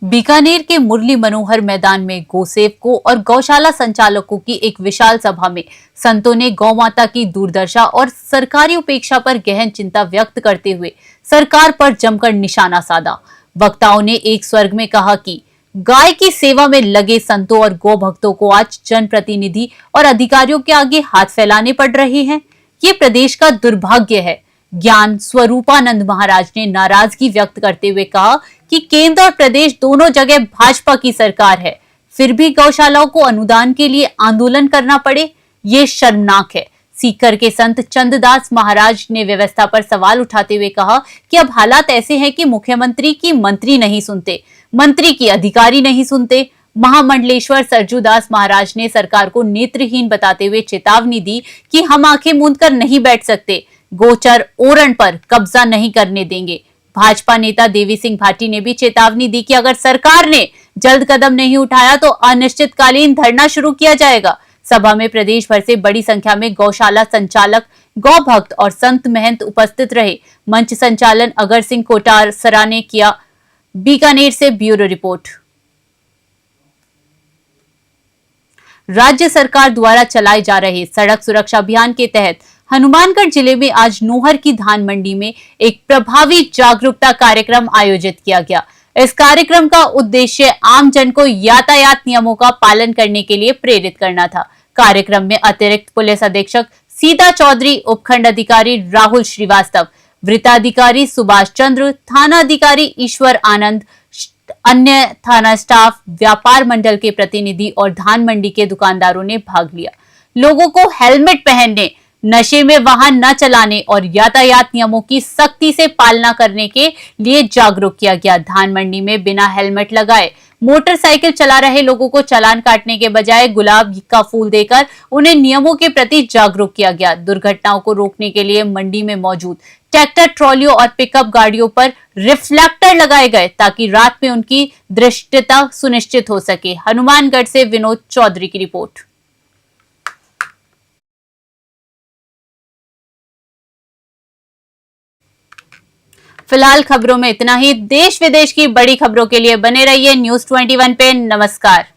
Speaker 1: बीकानेर के मुरली मनोहर मैदान में गौसेवकों और गौशाला संचालकों की एक विशाल सभा में संतों ने गौ माता की दुर्दशा और सरकारी उपेक्षा पर गहन चिंता व्यक्त करते हुए सरकार पर जमकर निशाना साधा। वक्ताओं ने एक स्वर्ग में कहा कि गाय की सेवा में लगे संतों और गौ भक्तों को आज जनप्रतिनिधि और अधिकारियों के आगे हाथ फैलाने पड़ रहे हैं। ये प्रदेश का दुर्भाग्य है। ज्ञान स्वरूपानंद महाराज ने नाराजगी व्यक्त करते हुए कहा कि केंद्र और प्रदेश दोनों जगह भाजपा की सरकार है, फिर भी गौशालाओं को अनुदान के लिए आंदोलन करना पड़े, ये शर्मनाक है। सीकर के संत चंददास महाराज ने व्यवस्था पर सवाल उठाते हुए कहा कि अब हालात ऐसे हैं कि मुख्यमंत्री की मंत्री नहीं सुनते, मंत्री की अधिकारी नहीं सुनते। महामंडलेश्वर सरजूदास महाराज ने सरकार को नेत्रहीन बताते हुए चेतावनी दी कि हम आंखें मूंद कर नहीं बैठ सकते, गोचर ओरण पर कब्जा नहीं करने देंगे। भाजपा नेता देवी सिंह भाटी ने भी चेतावनी दी कि अगर सरकार ने जल्द कदम नहीं उठाया तो अनिश्चितकालीन धरना शुरू किया जाएगा। सभा में प्रदेश भर से बड़ी संख्या में गौशाला संचालक, गौ भक्त और संत महंत उपस्थित रहे। मंच संचालन अगर सिंह कोटासरा ने किया। बीकानेर से ब्यूरो रिपोर्ट। राज्य सरकार द्वारा चलाए जा रहे सड़क सुरक्षा अभियान के तहत हनुमानगढ़ जिले में आज नोहर की धान मंडी में एक प्रभावी जागरूकता कार्यक्रम आयोजित किया गया। इस कार्यक्रम का उद्देश्य आम जन को यातायात नियमों का पालन करने के लिए प्रेरित करना था। कार्यक्रम में अतिरिक्त पुलिस अधीक्षक सीता चौधरी, उपखंड अधिकारी राहुल श्रीवास्तव, वृत्ताधिकारी सुभाष चंद्र, थाना अधिकारी ईश्वर आनंद, अन्य थाना स्टाफ, व्यापार मंडल के प्रतिनिधि और धान मंडी के दुकानदारों ने भाग लिया। लोगों को हेलमेट पहनने, नशे में वाहन न चलाने और यातायात नियमों की सख्ती से पालना करने के लिए जागरूक किया गया। धान मंडी में बिना हेलमेट लगाए मोटरसाइकिल चला रहे लोगों को चालान काटने के बजाय गुलाब का फूल देकर उन्हें नियमों के प्रति जागरूक किया गया। दुर्घटनाओं को रोकने के लिए मंडी में मौजूद ट्रैक्टर ट्रॉलियों और पिकअप गाड़ियों पर रिफ्लेक्टर लगाए गए ताकि रात में उनकी दृश्यता सुनिश्चित हो सके। हनुमानगढ़ से विनोद चौधरी की रिपोर्ट। फिलहाल खबरों में इतना ही। देश विदेश की बड़ी खबरों के लिए बने रहिए News 21 पे। नमस्कार।